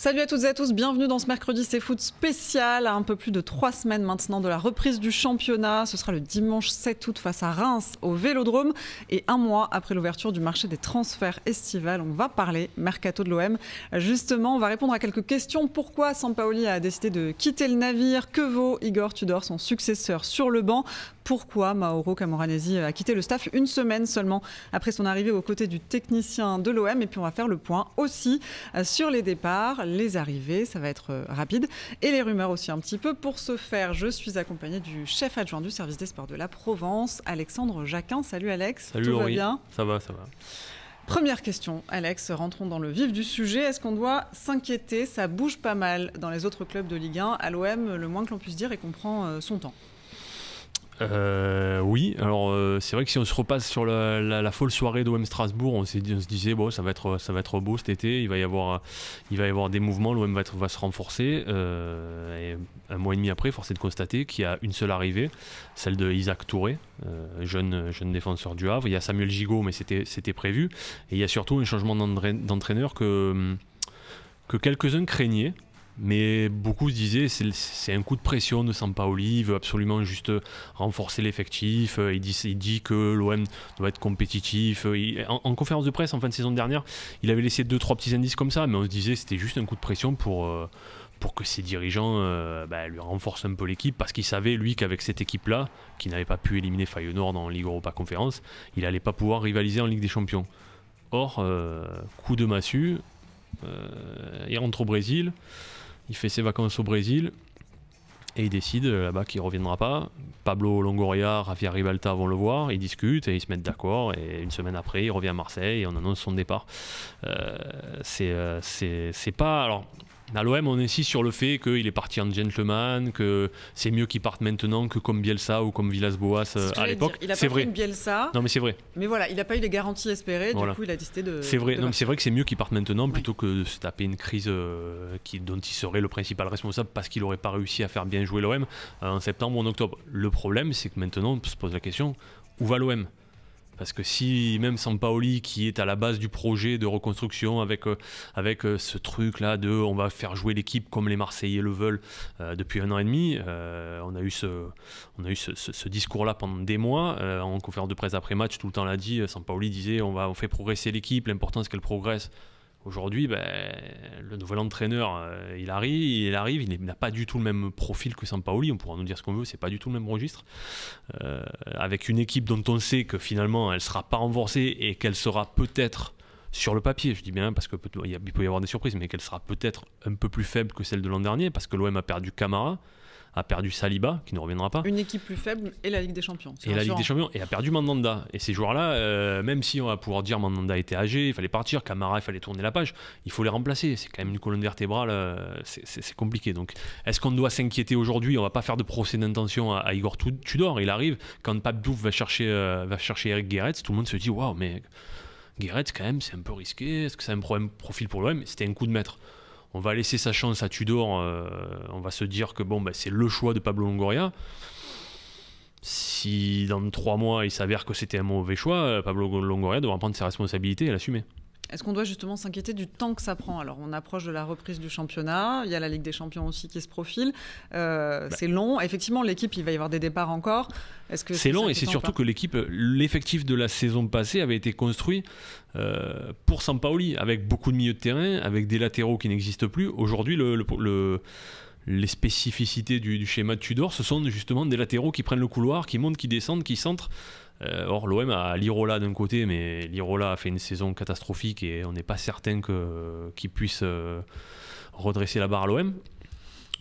Salut à toutes et à tous, bienvenue dans ce mercredi C'est Foot spécial, à un peu plus de 3 semaines maintenant de la reprise du championnat. Ce sera le dimanche 7 août face à Reims au Vélodrome et un mois après l'ouverture du marché des transferts estivales. On va parler mercato de l'OM. Justement, on va répondre à quelques questions. Pourquoi Sampaoli a décidé de quitter le navire? Que vaut Igor Tudor, son successeur sur le banc? Pourquoi Mauro Camoranesi a quitté le staff une semaine seulement après son arrivée aux côtés du technicien de l'OM? Et puis on va faire le point aussi sur les départs, les arrivées, ça va être rapide, et les rumeurs aussi un petit peu. Pour ce faire, je suis accompagnée du chef adjoint du service des sports de la Provence, Alexandre Jacquin. Salut Alex. Salut Tout Laurie. va bien? Ça va, ça va. Première question, Alex, rentrons dans le vif du sujet. Est-ce qu'on doit s'inquiéter? Ça bouge pas mal dans les autres clubs de Ligue 1. À l'OM, le moins que l'on puisse dire est qu'on prend son temps. Oui, alors c'est vrai que si on se repasse sur la folle soirée d'OM Strasbourg, on se disait bon, ça va être beau cet été, il va y avoir des mouvements, l'OM va se renforcer. Et un mois et demi après, force est de constater qu'il y a une seule arrivée, celle de Isaac Touré, jeune défenseur du Havre. Il y a Samuel Gigot, mais c'était prévu. Et il y a surtout un changement d'entraîneur que quelques-uns craignaient. Mais beaucoup se disaient c'est un coup de pression de Sampaoli, il veut absolument juste renforcer l'effectif, il dit que l'OM doit être compétitif. En conférence de presse en fin de saison dernière, il avait laissé 2-3 petits indices comme ça, mais on se disait c'était juste un coup de pression pour que ses dirigeants lui renforcent un peu l'équipe, parce qu'il savait lui qu'avec cette équipe-là, qui n'avait pas pu éliminer Feyenoord en Ligue Europa Conférence, il n'allait pas pouvoir rivaliser en Ligue des Champions. Or, coup de massue, il rentre au Brésil. Il fait ses vacances au Brésil et il décide là-bas qu'il ne reviendra pas. Pablo Longoria, Javier Ribalta vont le voir, ils discutent et ils se mettent d'accord. Et une semaine après, il revient à Marseille et on annonce son départ. C'est pas... Alors, à l'OM, on insiste sur le fait qu'il est parti en gentleman, que c'est mieux qu'il parte maintenant que comme Bielsa ou comme Villas-Boas à l'époque. Il a pas pris une Bielsa. Non, mais c'est vrai. Mais voilà, il n'a pas eu les garanties espérées, voilà. Du coup il a décidé de... C'est vrai, c'est vrai que c'est mieux qu'il parte maintenant plutôt oui. que de se taper une crise dont il serait le principal responsable parce qu'il n'aurait pas réussi à faire bien jouer l'OM en septembre ou en octobre. Le problème, c'est que maintenant, on se pose la question, où va l'OM ? Parce que si même Sampaoli, qui est à la base du projet de reconstruction avec ce truc-là de on va faire jouer l'équipe comme les Marseillais le veulent depuis 1 an et demi, on a eu ce discours-là pendant des mois. En conférence de presse après-match, tout le temps l'a dit, Sampaoli disait on fait progresser l'équipe, l'important c'est qu'elle progresse. Aujourd'hui, le nouvel entraîneur, il arrive, il n'a pas du tout le même profil que Sampaoli, on pourra nous dire ce qu'on veut, c'est pas du tout le même registre. Avec une équipe dont on sait que finalement elle ne sera pas renforcée et qu'elle sera peut-être, sur le papier, je dis bien parce qu'il peut y avoir des surprises, mais qu'elle sera peut-être un peu plus faible que celle de l'an dernier, parce que l'OM a perdu Camara, a perdu Saliba, qui ne reviendra pas. Une équipe plus faible et la Ligue des Champions. Et la Ligue des Champions, et a perdu Mandanda. Et ces joueurs-là, même si on va pouvoir dire Mandanda était âgé, il fallait partir, Camara, il fallait tourner la page, il faut les remplacer. C'est quand même une colonne vertébrale, c'est compliqué. Donc, est-ce qu'on doit s'inquiéter aujourd'hui? On va pas faire de procès d'intention à Igor Tudor. Il arrive, quand Pape Diouf va chercher Eric Guéretz, tout le monde se dit waouh, mais Guéretz, quand même, c'est un peu risqué. Est-ce que c'est un profil pour l'OM? C'était un coup de maître. On va laisser sa chance à Tudor, on va se dire que c'est le choix de Pablo Longoria. Si dans 3 mois il s'avère que c'était un mauvais choix, Pablo Longoria devra prendre ses responsabilités et l'assumer. Est-ce qu'on doit justement s'inquiéter du temps que ça prend? Alors on approche de la reprise du championnat, il y a la Ligue des Champions aussi qui se profile, c'est long, effectivement l'équipe, il va y avoir des départs encore. C'est long et c'est surtout que l'effectif de la saison passée avait été construit pour Sampaoli, avec beaucoup de milieux de terrain, avec des latéraux qui n'existent plus. Aujourd'hui les spécificités du schéma de Tudor, ce sont justement des latéraux qui prennent le couloir, qui montent, qui descendent, qui centrent. Or l'OM a Lirola d'un côté, mais Lirola a fait une saison catastrophique et on n'est pas certain qu'il puisse redresser la barre à l'OM.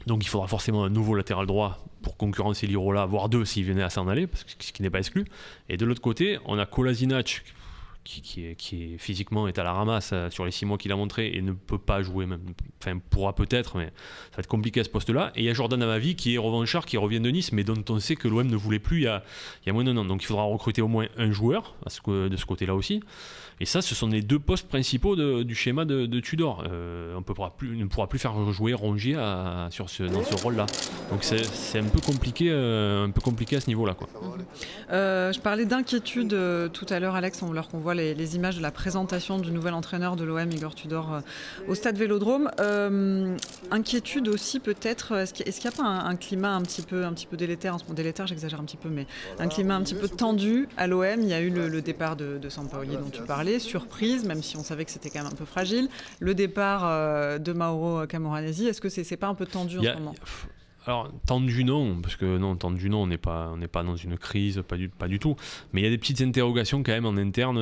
Donc il faudra forcément un nouveau latéral droit pour concurrencer Lirola, voire 2 s'il venait à s'en aller, ce qui n'est pas exclu. Et de l'autre côté, on a Kolasinac qui physiquement est à la ramasse sur les 6 mois qu'il a montré et ne peut pas jouer même, enfin pourra peut-être, mais ça va être compliqué à ce poste-là. Et il y a Jordan Amavi qui est revanchard, qui revient de Nice, mais dont on sait que l'OM ne voulait plus il y a moins d'un an. Donc il faudra recruter au moins un joueur de ce côté-là aussi. Et ça, ce sont les 2 postes principaux du schéma de Tudor. On ne pourra plus faire jouer Rongier dans ce rôle-là. Donc c'est un peu compliqué à ce niveau-là, quoi. Je parlais d'inquiétude tout à l'heure, Alex, alors qu'on voit les images de la présentation du nouvel entraîneur de l'OM, Igor Tudor, au stade Vélodrome. Inquiétude aussi peut-être, est-ce qu'il n'y a pas un climat un petit peu délétère, délétère j'exagère un petit peu, mais un climat un petit peu tendu à l'OM. Il y a eu le départ de Sampaoli dont tu parlais, surprise, même si on savait que c'était quand même un peu fragile. Le départ de Mauro Camoranesi, est-ce que c'est pas un peu tendu en ce moment ? Alors, tendu non, parce que non, tendu non, on n'est pas dans une crise, pas du tout. Mais il y a des petites interrogations quand même en interne,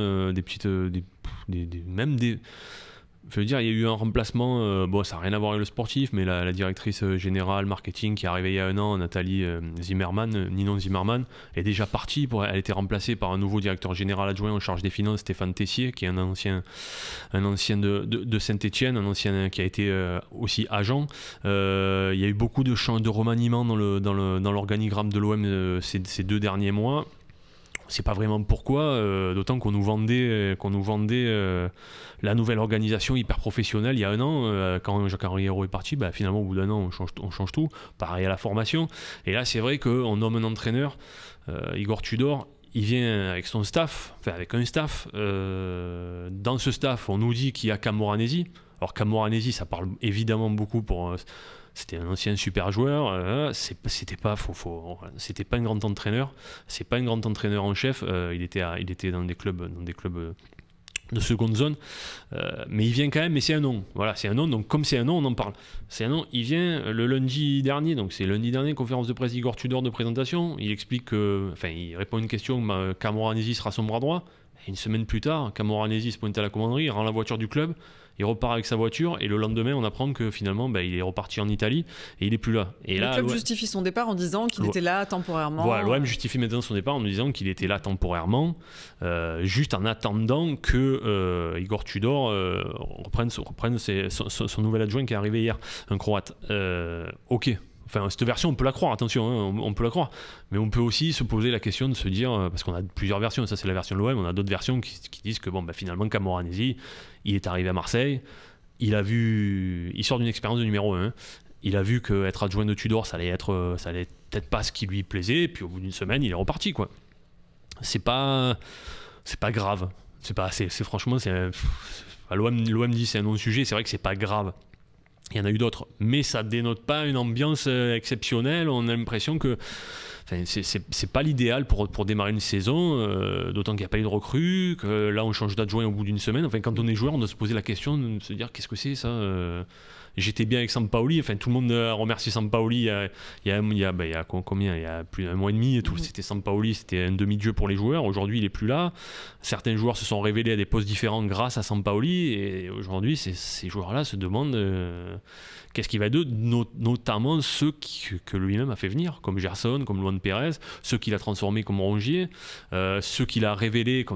je veux dire, il y a eu un remplacement, bon, ça n'a rien à voir avec le sportif, mais la directrice générale marketing qui est arrivée il y a un an, Nathalie Ninon Zimmermann, est déjà partie. Elle a été remplacée par un nouveau directeur général adjoint en charge des finances, Stéphane Tessier, qui est un ancien de Saint-Etienne, un ancien qui a été aussi agent. Il y a eu beaucoup de remaniements dans l'organigramme de l'OM ces 2 derniers mois. On ne sait pas vraiment pourquoi, d'autant qu'on nous vendait la nouvelle organisation hyper professionnelle il y a un an. Quand Jacques-Henri Hérault est parti, finalement au bout d'un an on change tout. Pareil à la formation. Et là c'est vrai qu'on nomme un entraîneur, Igor Tudor, il vient avec son staff, enfin avec un staff. Dans ce staff on nous dit qu'il y a Camoranesi. Alors Camoranesi ça parle évidemment beaucoup pour... C'était un ancien super joueur, c'était pas un grand entraîneur, c'est pas un grand entraîneur en chef, il était dans des clubs de seconde zone, mais il vient quand même, mais c'est un nom, voilà, c'est un nom, donc comme c'est un nom, on en parle. C'est un nom, il vient le lundi dernier, donc c'est lundi dernier, conférence de presse d'Igor Tudor de présentation, il explique il répond à une question, Camoranesi sera son bras droit, et une semaine plus tard, Camoranesi se pointe à la commanderie, il rend la voiture du club, il repart avec sa voiture et le lendemain on apprend que finalement il est reparti en Italie et il n'est plus là. Et le club justifie son départ en disant qu'il était là temporairement. Voilà, l'OM justifie maintenant son départ en nous disant qu'il était là temporairement, juste en attendant que Igor Tudor reprenne son nouvel adjoint qui est arrivé hier, un Croate. Ok. Enfin, cette version, on peut la croire, attention, hein, on peut la croire. Mais on peut aussi se poser la question de se dire, parce qu'on a plusieurs versions, ça c'est la version de l'OM, on a d'autres versions qui disent que finalement Camoranesi, il est arrivé à Marseille, il sort d'une expérience de numéro 1, il a vu qu'être adjoint de Tudor, ça allait peut-être pas ce qui lui plaisait, et puis au bout d'une semaine, il est reparti, quoi. C'est pas grave. Franchement, l'OM dit c'est un non-sujet, c'est vrai que c'est pas grave. Il y en a eu d'autres, mais ça dénote pas une ambiance exceptionnelle. On a l'impression que c'est pas l'idéal pour démarrer une saison, d'autant qu'il n'y a pas eu de recrues, que là on change d'adjoint au bout d'une semaine. Enfin, quand on est joueur, on doit se poser la question de se dire qu'est-ce que c'est ça. J'étais bien avec Sampaoli, enfin tout le monde a remercié Sampaoli il y a combien, il y a plus d'un mois et demi et tout. C'était Sampaoli, c'était un demi-dieu pour les joueurs. Aujourd'hui il est plus là, certains joueurs se sont révélés à des postes différents grâce à Sampaoli, et aujourd'hui ces joueurs-là se demandent qu'est-ce qu'il va d'eux, notamment ceux que lui-même a fait venir, comme Gerson, comme Luan Pérez, ceux qu'il a transformés comme Rongier, ceux qu'il a révélés,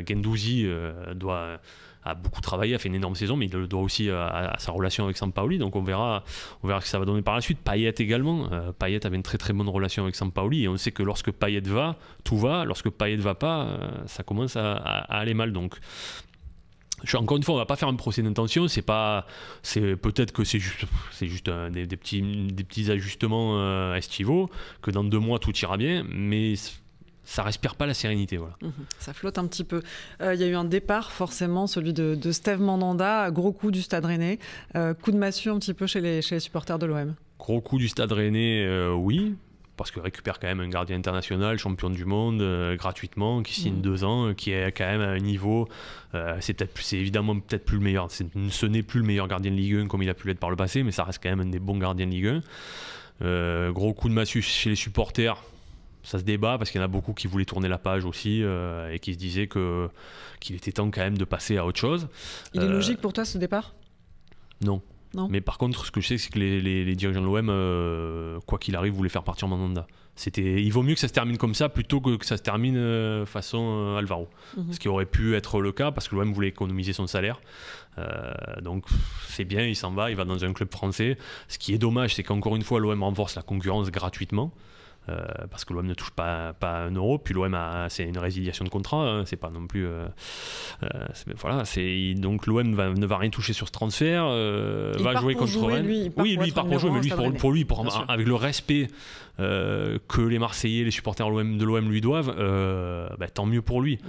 Guendouzi a beaucoup travaillé, a fait une énorme saison, mais il le doit aussi à sa relation avec Sampaoli, donc on verra ce que ça va donner par la suite. Payet également, Payet avait une très très bonne relation avec Sampaoli, et on sait que lorsque Payet va, tout va, lorsque Payet ne va pas, ça commence à aller mal. Donc encore une fois, on va pas faire un procès d'intention, peut-être que c'est juste des petits ajustements estivaux, que dans 2 mois tout ira bien, mais ça respire pas la sérénité, voilà. Ça flotte un petit peu. Il y a eu un départ, forcément, celui de Steve Mandanda, gros coup du Stade Rennais, coup de massue un petit peu chez les supporters de l'OM. Gros coup du Stade Rennais, oui, parce qu'il récupère quand même un gardien international, champion du monde, gratuitement, qui signe 2 ans, qui est quand même à un niveau, c'est évidemment peut-être plus le meilleur, ce n'est plus le meilleur gardien de Ligue 1 comme il a pu l'être par le passé, mais ça reste quand même un des bons gardiens de Ligue 1. Gros coup de massue chez les supporters. Ça se débat parce qu'il y en a beaucoup qui voulaient tourner la page aussi et qui se disaient qu'il était temps quand même de passer à autre chose. Il est logique pour toi ce départ ? Non. Mais par contre, ce que je sais, c'est que les dirigeants de l'OM, quoi qu'il arrive, voulaient faire partir Mandanda. Il vaut mieux que ça se termine comme ça plutôt que ça se termine façon Alvaro. Ce qui aurait pu être le cas parce que l'OM voulait économiser son salaire. Donc c'est bien, il s'en va, il va dans un club français. Ce qui est dommage, c'est qu'encore une fois, l'OM renforce la concurrence gratuitement. parce que l'OM ne touche pas un euro, puis l'OM c'est une résiliation de contrat, hein, c'est pas non plus voilà, donc l'OM ne va rien toucher sur ce transfert, va jouer contre Rennes. Lui il part pour jouer, mais lui avec le respect que les Marseillais, les supporters de l'OM lui doivent, tant mieux pour lui.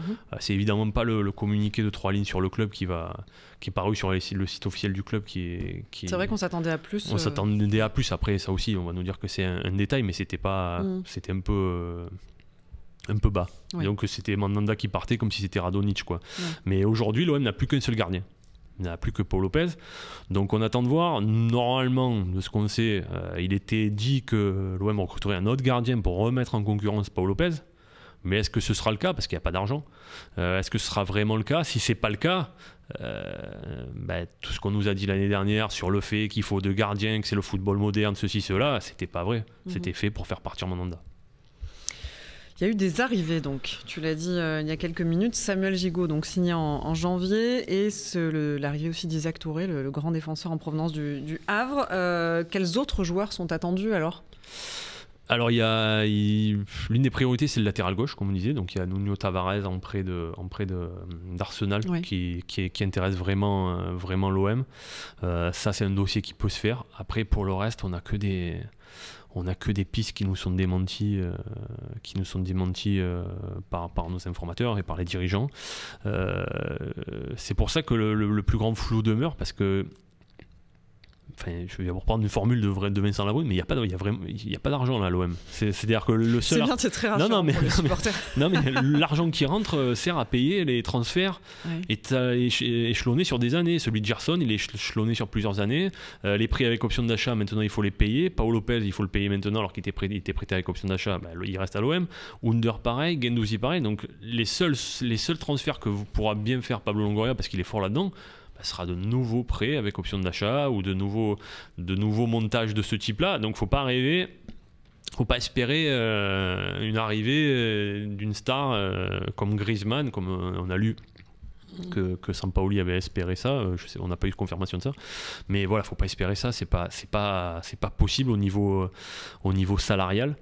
C'est évidemment pas le communiqué de 3 lignes sur le club qui est paru sur le site officiel du club c'est vrai qu'on s'attendait à plus. On s'attendait à plus. Après, ça aussi, on va nous dire que c'est un détail, mais c'était un peu bas. Oui. Donc c'était Mandanda qui partait comme si c'était Radonjic, quoi. Ouais. Mais aujourd'hui, l'OM n'a plus qu'un seul gardien. Il n'a plus que Paul Lopez. Donc on attend de voir. Normalement, de ce qu'on sait, il était dit que l'OM recruterait un autre gardien pour remettre en concurrence Paul Lopez. Mais est-ce que ce sera le cas? Parce qu'il n'y a pas d'argent. Est-ce que ce sera vraiment le cas? Si ce n'est pas le cas, tout ce qu'on nous a dit l'année dernière sur le fait qu'il faut 2 gardiens, que c'est le football moderne, ceci, cela, c'était pas vrai. C'était fait pour faire partir Mandanda. Il y a eu des arrivées, donc. Tu l'as dit il y a quelques minutes. Samuel Gigot, donc signé en janvier, et l'arrivée aussi d'Isaac Touré, le grand défenseur en provenance du Havre. Quels autres joueurs sont attendus alors? Alors, l'une des priorités, c'est le latéral gauche, comme on disait. Donc, il y a Nuno Tavares en prêt d'Arsenal, oui, qui intéresse vraiment l'OM. Ça, c'est un dossier qui peut se faire. Après, pour le reste, on n'a que des pistes qui nous sont démenties, par nos informateurs et par les dirigeants. C'est pour ça que le plus grand flou demeure, parce que je vais reprendre une formule de Vincent Labrune, mais il n'y a pas d'argent là à l'OM. C'est-à-dire que le seul. C'est bien, c'est très rassurant pour les supporters. Non, mais l'argent qui rentre sert à payer les transferts, échelonnés sur des années. Celui de Gerson, il est échelonné sur plusieurs années. Les prix avec option d'achat, maintenant il faut les payer. Paolo Lopez, il faut le payer maintenant alors qu'il était prêté avec option d'achat. Il reste à l'OM. Under pareil, Guendouzi pareil. Donc les seuls transferts que pourra bien faire Pablo Longoria, parce qu'il est fort là-dedans, sera de nouveaux prêts avec option d'achat ou de nouveaux montages de ce type-là. Donc, faut pas espérer une arrivée d'une star comme Griezmann, comme on a lu que Sampaoli avait espéré ça. On n'a pas eu de confirmation de ça, mais voilà, faut pas espérer ça. C'est pas possible au niveau salarial.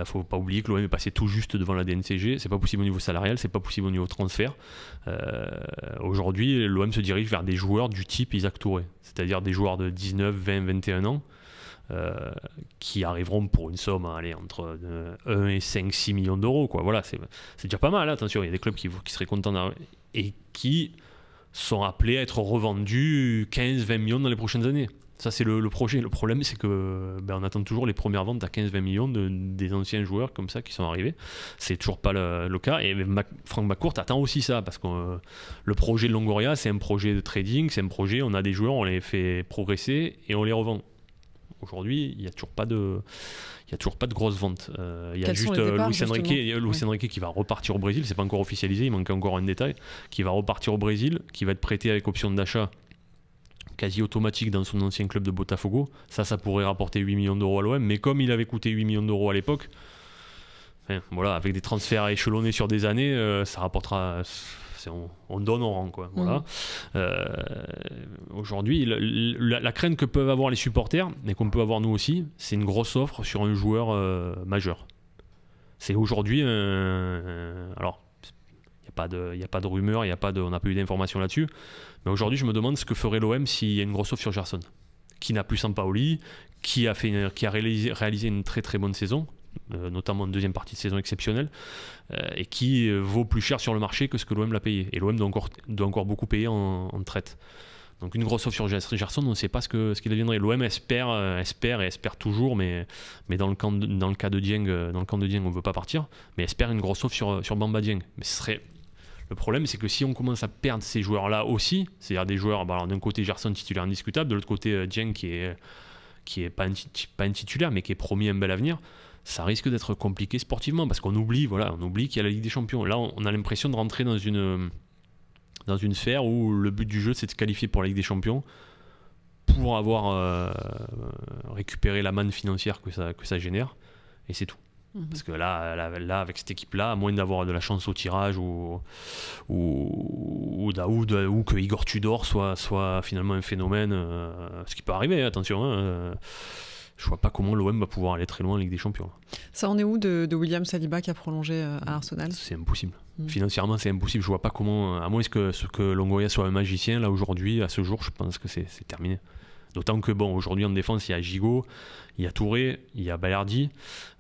Faut pas oublier que l'OM est passé tout juste devant la DNCG. C'est pas possible au niveau salarial, c'est pas possible au niveau transfert. Aujourd'hui, l'OM se dirige vers des joueurs du type Isaac Touré, c'est-à-dire des joueurs de 19, 20, 21 ans qui arriveront pour une somme entre 1 et 5, 6 millions d'euros, quoi. Voilà, c'est déjà pas mal. Attention, il y a des clubs qui seraient contents et qui sont appelés à être revendus 15, 20 millions dans les prochaines années. Ça, c'est le projet. Le problème, c'est que on attend toujours les premières ventes à 15-20 millions des anciens joueurs comme ça qui sont arrivés. C'est toujours pas le cas. Et Franck McCourt attend aussi ça, parce que le projet de Longoria, c'est un projet de trading, c'est un projet, on a des joueurs, on les fait progresser et on les revend. Aujourd'hui, il n'y a toujours pas de grosses ventes. Il y a juste Luis Enrique qui va repartir au Brésil. C'est pas encore officialisé, il manque encore un détail. Qui va repartir au Brésil, qui va être prêté avec option d'achat quasi automatique dans son ancien club de Botafogo. Ça pourrait rapporter 8 millions d'euros à l'OM, mais comme il avait coûté 8 millions d'euros à l'époque, voilà, avec des transferts échelonnés sur des années, ça rapportera. On donne, on rend, quoi. Voilà. Aujourd'hui, la crainte que peuvent avoir les supporters, mais qu'on peut avoir nous aussi, c'est une grosse offre sur un joueur majeur. C'est aujourd'hui alors, il n'y a pas de rumeur, on n'a pas eu d'informations là-dessus. Mais aujourd'hui, je me demande ce que ferait l'OM s'il y a une grosse offre sur Gerson, qui n'a plus Sampaoli, qui a réalisé une très très bonne saison, notamment une deuxième partie de saison exceptionnelle, et qui vaut plus cher sur le marché que ce que l'OM l'a payé. Et l'OM doit encore beaucoup payer en traite. Donc une grosse offre sur Gerson, on ne sait pas ce qu'il deviendrait. L'OM espère toujours, mais dans le cas de Dieng, on ne veut pas partir, mais espère une grosse offre sur Bamba Dieng. Mais le problème, c'est que si on commence à perdre ces joueurs-là aussi, c'est-à-dire des joueurs, d'un côté Gerson titulaire indiscutable, de l'autre côté Dieng qui est pas un titulaire, mais qui est promis un bel avenir, ça risque d'être compliqué sportivement, parce qu'on oublie qu'il y a la Ligue des Champions. Là, on a l'impression de rentrer dans une sphère où le but du jeu, c'est de se qualifier pour la Ligue des Champions pour avoir récupéré la manne financière que ça génère, et c'est tout. Parce que là, avec cette équipe-là, à moins d'avoir de la chance au tirage ou que Igor Tudor soit finalement un phénomène, ce qui peut arriver, attention, je vois pas comment l'OM va pouvoir aller très loin en Ligue des Champions. Ça en est où de William Saliba qui a prolongé à Arsenal? C'est impossible. Financièrement, c'est impossible. Je vois pas comment, à moins que Longoria soit un magicien, là aujourd'hui, à ce jour, je pense que c'est terminé. D'autant que bon, aujourd'hui en défense, il y a Gigot, il y a Touré, il y a Balerdi,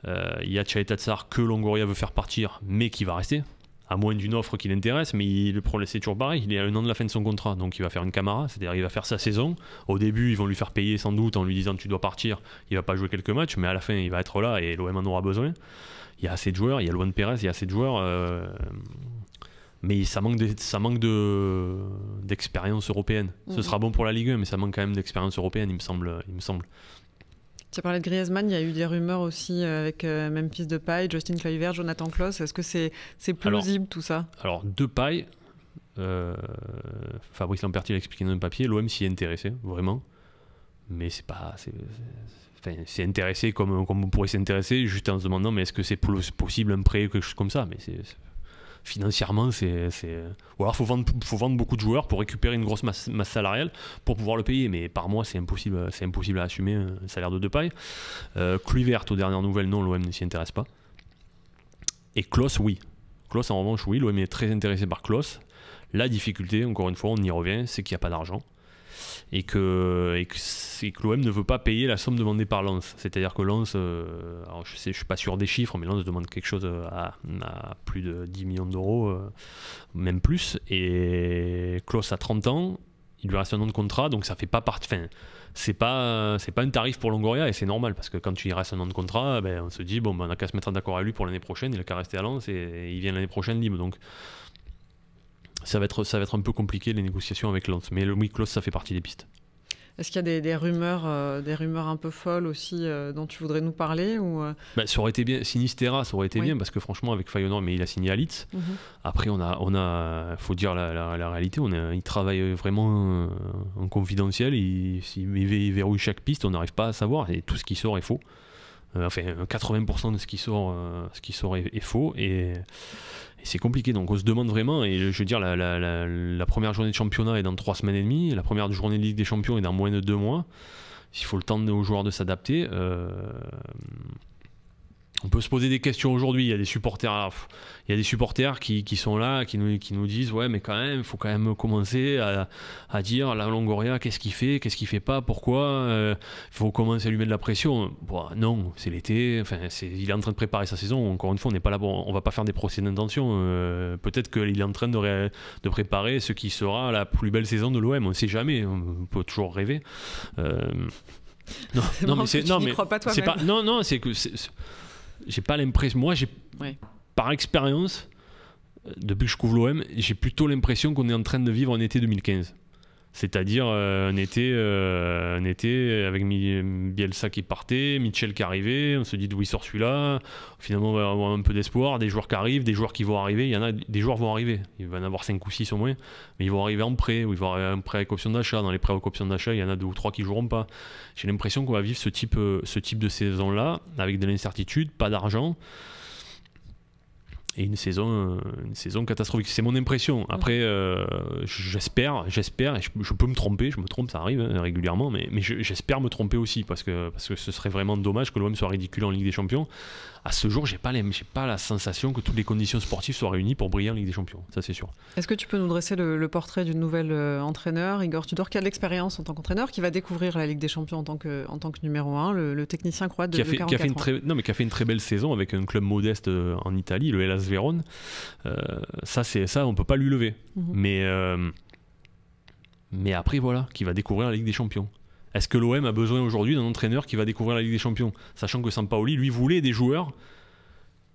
il y a Tchaïta Tsar que Longoria veut faire partir, mais qui va rester, à moins d'une offre qui l'intéresse. Mais le problème, c'est toujours pareil, il est à 1 an de la fin de son contrat, donc il va faire une Camara, c'est-à-dire il va faire sa saison. Au début, ils vont lui faire payer sans doute en lui disant tu dois partir, il va pas jouer quelques matchs, mais à la fin, il va être là et l'OM en aura besoin. Il y a assez de joueurs, il y a Luan Pérez, il y a assez de joueurs. Mais ça manque d'expérience européenne. Ce sera bon pour la Ligue 1, mais ça manque quand même d'expérience européenne, il me semble. Tu as parlé de Griezmann, il y a eu des rumeurs aussi avec Memphis Depay, Justin Kluivert, Jonathan Klaus. Est-ce que c'est plausible tout ça? Alors Depay, Fabrice Lamperti l'a expliqué dans un papier, l'OM s'y est intéressé, vraiment. Mais c'est pas... c'est intéressé comme on pourrait s'intéresser, juste en se demandant mais est-ce que c'est possible un prêt ou quelque chose comme ça, mais financièrement, ou alors faut vendre beaucoup de joueurs pour récupérer une grosse masse salariale pour pouvoir le payer, mais par mois c'est impossible à assumer un salaire de Depay. Kluivert, aux dernières nouvelles, non, l'OM ne s'y intéresse pas. Et Klaus, oui. Klaus, en revanche, oui, l'OM est très intéressé par Klaus. La difficulté, encore une fois, on y revient, c'est qu'il n'y a pas d'argent. Et que l'OM ne veut pas payer la somme demandée par Lens. C'est-à-dire que Lens, alors je ne suis pas sûr des chiffres, mais Lens demande quelque chose à plus de 10 millions d'euros, même plus. Et Klaus a 30 ans, il lui reste un an de contrat, donc ça fait pas partie. Enfin, c'est pas un tarif pour Longoria, et c'est normal, parce que quand tu y restes un an de contrat, on se dit, on n'a qu'à se mettre d'accord avec lui pour l'année prochaine, il n'a qu'à rester à Lens, et il vient l'année prochaine libre. Donc, ça va être un peu compliqué les négociations avec Lens, mais le Klaus, ça fait partie des pistes. Est-ce qu'il y a des rumeurs un peu folles aussi dont tu voudrais nous parler ou ça aurait été bien, Sinistera, ça aurait été bien, parce que franchement avec Feyenoord, mais il a signé à Leeds. Après faut dire la réalité, il travaille vraiment en confidentiel, il verrouille chaque piste, on n'arrive pas à savoir, et tout ce qui sort est faux. 80% de ce qui sort est faux, et c'est compliqué, donc on se demande vraiment, et je veux dire, la première journée de championnat est dans 3 semaines et demie, la première journée de Ligue des Champions est dans moins de 2 mois, il faut le temps aux joueurs de s'adapter. On peut se poser des questions aujourd'hui, il y a des supporters qui sont là, qui nous disent ouais mais quand même, il faut quand même commencer à dire la Longoria, qu'est-ce qu'il fait pas, pourquoi, il faut commencer à lui mettre de la pression. Non, c'est l'été, il est en train de préparer sa saison, encore une fois on n'est pas là, on va pas faire des procès d'intention, peut-être qu'il est en train de préparer ce qui sera la plus belle saison de l'OM, on ne sait jamais, on peut toujours rêver. Crois pas toi-même. C'est que j'ai pas l'impression, par expérience, depuis que je couvre l'OM, j'ai plutôt l'impression qu'on est en train de vivre un été 2015. C'est-à-dire un été avec Bielsa qui partait, Mitchell qui arrivait, on se dit d'où il sort celui-là, finalement on va avoir un peu d'espoir, des joueurs qui arrivent, des joueurs qui vont arriver, il y en a des joueurs vont arriver, il va y en avoir 5 ou 6 au moins, mais ils vont arriver en prêt, ou ils vont arriver en prêt avec option d'achat, dans les prêts avec option d'achat il y en a 2 ou 3 qui joueront pas. J'ai l'impression qu'on va vivre ce type de saison-là, avec de l'incertitude, pas d'argent, et une saison catastrophique. C'est mon impression. Après, j'espère, et je peux me tromper, je me trompe, ça arrive régulièrement, mais j'espère me tromper aussi, parce que ce serait vraiment dommage que l'OM soit ridicule en Ligue des Champions. À ce jour, j'ai pas la sensation que toutes les conditions sportives soient réunies pour briller en Ligue des Champions, ça c'est sûr. Est-ce que tu peux nous dresser le portrait du nouvel entraîneur, Igor Tudor, qui a de l'expérience en tant qu'entraîneur, qui va découvrir la Ligue des Champions en tant que numéro 1, le technicien croate de 44 ans. Qui a fait une très belle saison avec un club modeste en Italie, le Hellas Vérone. Ça on peut pas lui lever. Mais après voilà, qui va découvrir la Ligue des Champions. Est-ce que l'OM a besoin aujourd'hui d'un entraîneur qui va découvrir la Ligue des Champions, sachant que Sampaoli lui voulait des joueurs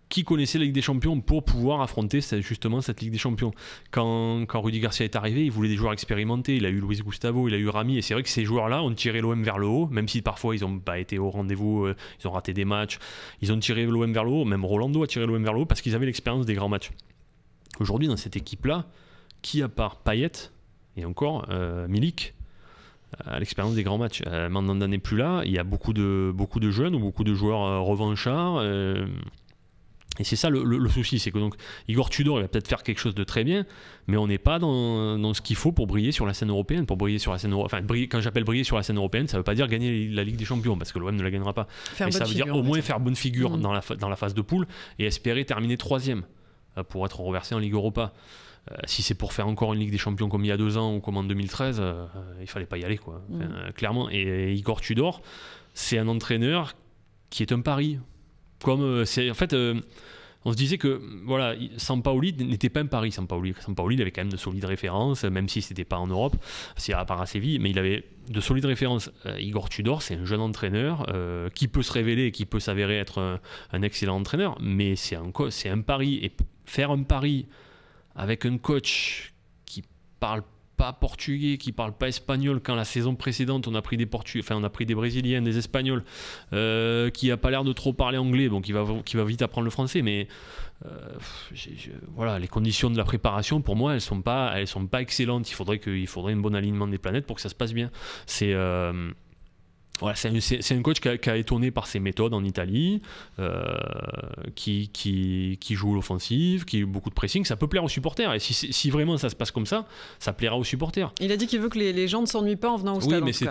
qui connaissaient la Ligue des Champions pour pouvoir affronter justement cette Ligue des Champions. Quand Rudy Garcia est arrivé, il voulait des joueurs expérimentés, il a eu Luis Gustavo, il a eu Rami, et c'est vrai que ces joueurs-là ont tiré l'OM vers le haut, même si parfois ils n'ont pas été au rendez-vous, ils ont raté des matchs, ils ont tiré l'OM vers le haut, même Rolando a tiré l'OM vers le haut parce qu'ils avaient l'expérience des grands matchs. Aujourd'hui, dans cette équipe-là, qui à part Payet, et encore Milik, à l'expérience des grands matchs. Mandanda n'est plus là, il y a beaucoup de jeunes ou beaucoup de joueurs revanchards Et c'est ça le souci, c'est que donc Igor Tudor il va peut-être faire quelque chose de très bien, mais on n'est pas dans ce qu'il faut pour briller sur la scène européenne. Pour briller sur la scène quand j'appelle briller sur la scène européenne, ça ne veut pas dire gagner la Ligue des Champions, parce que l'OM ne la gagnera pas. Mais ça veut dire au moins faire bonne figure dans la phase de poule et espérer terminer 3e pour être reversé en Ligue Europa. Si c'est pour faire encore une Ligue des Champions comme il y a 2 ans ou comme en 2013, il fallait pas y aller, quoi. Clairement. Et Igor Tudor, c'est un entraîneur qui est un pari. Comme c'est en fait, on se disait que voilà, Sampaoli n'était pas un pari. Sampaoli, il avait quand même de solides références, même si c'était pas en Europe, c'est à part à Séville, mais il avait de solides références. Igor Tudor, c'est un jeune entraîneur qui peut se révéler et qui peut s'avérer être un excellent entraîneur, mais c'est un pari. Et faire un pari avec un coach qui parle pas portugais, qui parle pas espagnol, quand la saison précédente on a pris des Brésiliens, des Espagnols, qui a pas l'air de trop parler anglais, donc qui va vite apprendre le français, mais voilà, les conditions de la préparation pour moi elles sont pas excellentes. Il faudrait un bon alignement des planètes pour que ça se passe bien. Voilà, c'est un coach qui a étonné par ses méthodes en Italie, qui joue l'offensive, qui a beaucoup de pressing. Ça peut plaire aux supporters. Et si vraiment ça se passe comme ça plaira aux supporters. Il a dit qu'il veut que les gens ne s'ennuient pas en venant au stade. Oui, mais c'est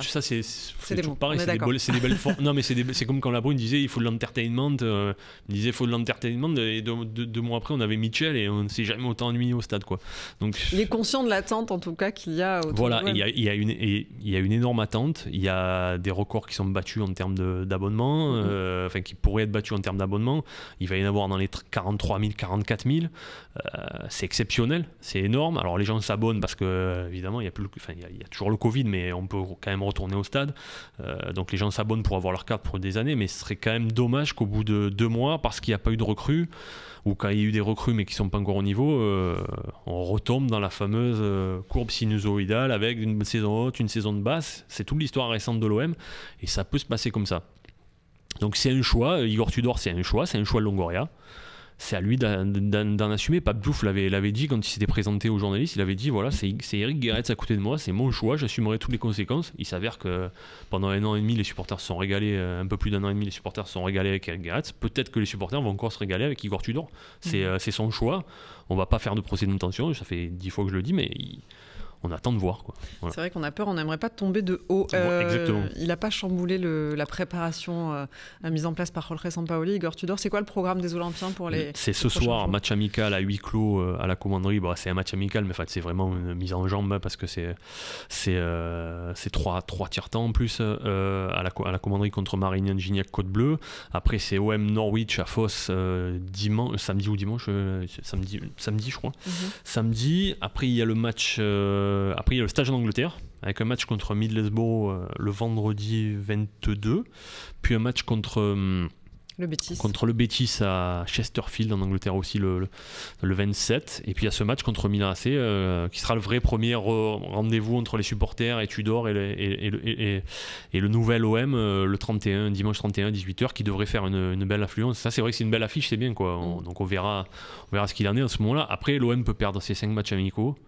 toujours pareil. C'est des belles formes. Non, mais c'est comme quand Labrune disait il faut de l'entertainment. Il disait il faut de l'entertainment. Et 2 mois après, on avait Mitchell et on ne s'est jamais autant ennuyé au stade, quoi. Donc, il est conscient de l'attente, en tout cas, qu'il y a autour. Voilà, il y a une énorme attente. Il y a des records qui sont battus en termes d'abonnement, qui pourraient être battus en termes d'abonnement. Il va y en avoir dans les 43 000, 44 000. C'est exceptionnel, c'est énorme. Alors les gens s'abonnent parce que évidemment il y a toujours le Covid, mais on peut quand même retourner au stade. Donc les gens s'abonnent pour avoir leur carte pour des années, mais ce serait quand même dommage qu'au bout de 2 mois, parce qu'il n'y a pas eu de recrues, ou quand il y a eu des recrues mais qui ne sont pas encore au niveau, on retombe dans la fameuse courbe sinusoïdale avec une saison haute, une saison de basse. C'est toute l'histoire récente de l'OM et ça peut se passer comme ça. Donc c'est un choix, Igor Tudor c'est un choix de Longoria. C'est à lui d'en assumer. Pape Diouf l'avait dit quand il s'était présenté aux journalistes. Il avait dit voilà, c'est Eric Guéretz à côté de moi, c'est mon choix, j'assumerai toutes les conséquences. Il s'avère que pendant 1 an et demi, les supporters se sont régalés, un peu plus d'1 an et demi, les supporters se sont régalés avec Eric Guéretz. Peut-être que les supporters vont encore se régaler avec Igor Tudor. C'est son choix. On va pas faire de procès d'intention, ça fait 10 fois que je le dis, mais on attend de voir, quoi. Voilà. C'est vrai qu'on a peur, on n'aimerait pas tomber de haut. Exactement. Il n'a pas chamboulé la préparation mise en place par Jorge Sampaoli. Igor Tudor, c'est quoi le programme des Olympiens pour les... C'est ce soir, match amical à huis clos à la commanderie. Bon, c'est un match amical, mais en fait, c'est vraiment une mise en jambe parce que c'est 3 tiers-temps en plus à la commanderie contre Marignan, Gignac, Côte-Bleue. Après, c'est OM Norwich à Fos samedi ou dimanche, samedi je crois. Samedi. Après, il y a le match... après il y a le stage en Angleterre avec un match contre Middlesbrough le vendredi 22, puis un match contre le Betis à Chesterfield en Angleterre aussi le 27, et puis il y a ce match contre Milan AC qui sera le vrai premier rendez-vous entre les supporters et Tudor et le nouvel OM le 31, dimanche 31 18h, qui devrait faire une belle affluence. Ça c'est vrai que c'est une belle affiche, c'est bien, quoi. Donc on verra ce qu'il en est à ce moment-là. Après l'OM peut perdre ses 5 matchs amicaux.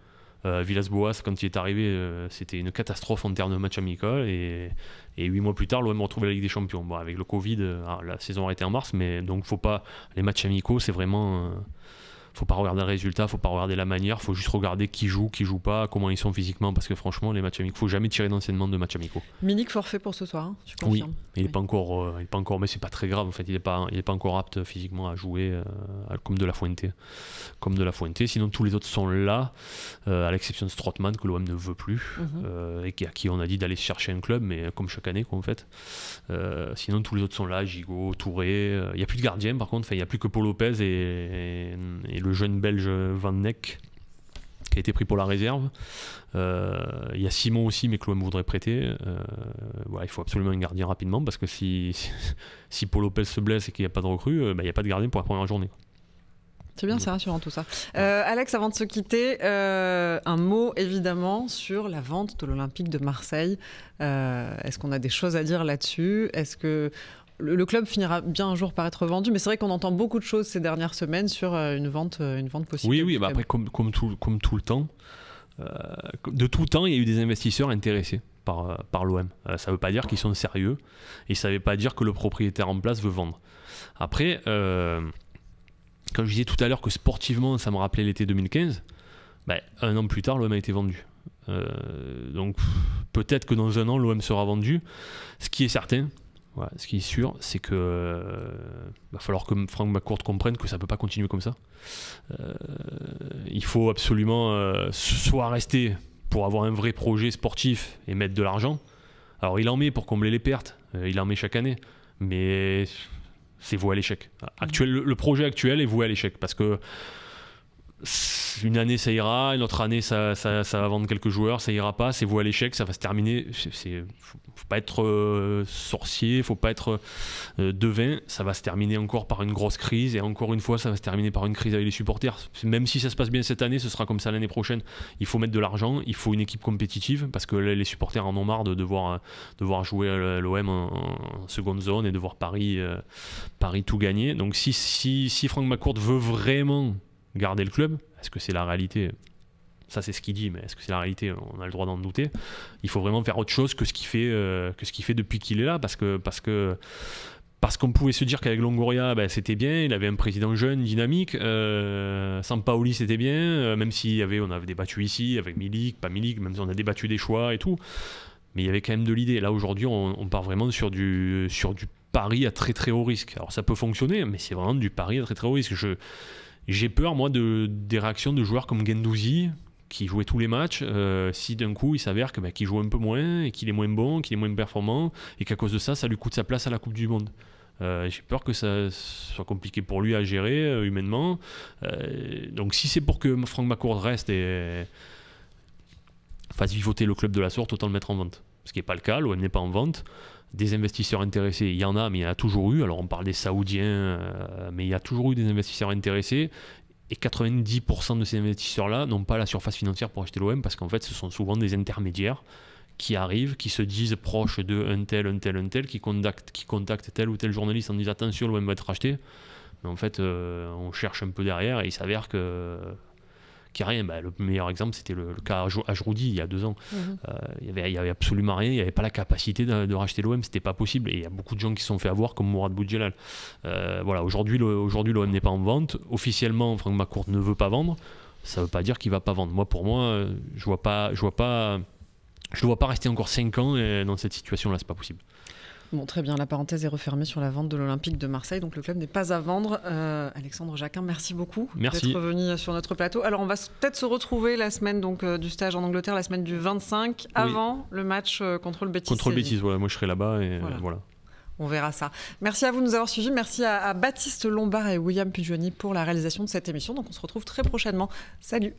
Villas-Boas, quand il est arrivé, c'était une catastrophe en termes de match amical, et 8 mois plus tard, l'OM retrouve la Ligue des Champions. Bon, avec le Covid, la saison a arrêtée en mars, mais donc faut pas, les matchs amicaux, c'est vraiment... faut pas regarder le résultat, faut pas regarder la manière, faut juste regarder qui joue pas, comment ils sont physiquement, parce que franchement les matchs amicaux, faut jamais tirer d'enseignement de matchs amicaux. Milik forfait pour ce soir, hein, tu confirmes? Oui, il est pas encore, mais c'est pas très grave en fait, il est pas encore apte physiquement à jouer comme de la Fuente. Sinon tous les autres sont là, à l'exception de Strootman que l'OM ne veut plus, et à qui on a dit d'aller chercher un club, mais comme chaque année, quoi, en fait. Sinon tous les autres sont là, Gigot, Touré, il y a plus de gardien par contre, il y a plus que Paul Lopez et le jeune belge Van Neck qui a été pris pour la réserve. Il y a Simon aussi, mais que l'OM voudrait prêter. Il faut absolument un gardien rapidement, parce que si Paul Lopez se blesse et qu'il n'y a pas de recrue, il n'y a pas de gardien pour la première journée. C'est bien, c'est rassurant tout ça. Alex, avant de se quitter, un mot évidemment sur la vente de l'Olympique de Marseille. Est-ce qu'on a des choses à dire là-dessus? Est-ce que le club finira bien un jour par être vendu? Mais c'est vrai qu'on entend beaucoup de choses ces dernières semaines sur une vente possible. Oui, après comme tout le temps, de tout temps, il y a eu des investisseurs intéressés par l'OM. Ça ne veut pas dire qu'ils sont sérieux, et ça ne veut pas dire que le propriétaire en place veut vendre. Après, quand je disais tout à l'heure que sportivement, ça me rappelait l'été 2015, un an plus tard, l'OM a été vendu. Donc peut-être que dans un an, l'OM sera vendu. Ce qui est certain, voilà, ce qui est sûr, c'est que va falloir que Franck McCourt comprenne que ça ne peut pas continuer comme ça. Il faut absolument soit rester pour avoir un vrai projet sportif et mettre de l'argent. Alors il en met pour combler les pertes, il en met chaque année, mais c'est voué à l'échec. Le projet actuel est voué à l'échec parce que une année ça ira, une autre année ça va vendre quelques joueurs, ça ira pas, c'est voué à l'échec, ça va se terminer. Faut pas être sorcier, faut pas être devin, ça va se terminer encore par une grosse crise et encore une fois ça va se terminer par une crise avec les supporters. Même si ça se passe bien cette année, ce sera comme ça l'année prochaine. Il faut mettre de l'argent, il faut une équipe compétitive parce que les supporters en ont marre de devoir jouer l'OM en seconde zone et de voir Paris tout gagner. Donc si Franck McCourt veut vraiment garder le club, est-ce que c'est la réalité? Ça c'est ce qu'il dit, mais est-ce que c'est la réalité? On a le droit d'en douter. Il faut vraiment faire autre chose que ce qu'il fait depuis qu'il est là, parce qu'on pouvait se dire qu'avec Longoria c'était bien, il avait un président jeune, dynamique, Sampaoli c'était bien, même si on avait débattu ici avec Milik, pas Milik, même si on a débattu des choix et tout, mais il y avait quand même de l'idée. Là aujourd'hui on part vraiment sur du pari à très très haut risque. Alors ça peut fonctionner, mais c'est vraiment du pari à très très haut risque. J'ai peur, moi, des réactions de joueurs comme Guendouzi, qui jouait tous les matchs, si d'un coup il s'avère qu'il joue un peu moins, et qu'il est moins bon, qu'il est moins performant, et qu'à cause de ça, ça lui coûte sa place à la Coupe du Monde. J'ai peur que ça soit compliqué pour lui à gérer humainement. Donc si c'est pour que Franck McCourt reste et fasse vivoter le club de la sorte, autant le mettre en vente. Ce qui n'est pas le cas, l'OM n'est pas en vente. Des investisseurs intéressés, il y en a, mais il y en a toujours eu. Alors on parle des Saoudiens, mais il y a toujours eu des investisseurs intéressés. Et 90% de ces investisseurs-là n'ont pas la surface financière pour acheter l'OM parce qu'en fait, ce sont souvent des intermédiaires qui arrivent, qui se disent proches de un tel, qui contactent tel ou tel journaliste en disant attention, l'OM va être racheté. Mais en fait, on cherche un peu derrière et il s'avère qu'il n'y a rien. Le meilleur exemple, c'était le cas Ajroudi il y a 2 ans. Il y avait absolument rien, il n'y avait pas la capacité de racheter l'OM, c'était pas possible. Et il y a beaucoup de gens qui se sont fait avoir, comme Mourad Boudjelal. Voilà, aujourd'hui, l'OM n'est pas en vente. Officiellement, Franck McCourt ne veut pas vendre. Ça ne veut pas dire qu'il ne va pas vendre. Pour moi, je ne vois pas rester encore 5 ans dans cette situation-là, c'est pas possible. Bon, très bien, la parenthèse est refermée sur la vente de l'Olympique de Marseille, donc le club n'est pas à vendre. Alexandre Jacquin, merci beaucoup d'être venu sur notre plateau. Alors on va peut-être se retrouver la semaine du stage en Angleterre, la semaine du 25, avant le match contre le Betis. Contre le Betis, voilà, moi je serai là-bas et voilà. On verra ça. Merci à vous de nous avoir suivis, merci à Baptiste Lombard et William Pugioni pour la réalisation de cette émission. Donc on se retrouve très prochainement. Salut.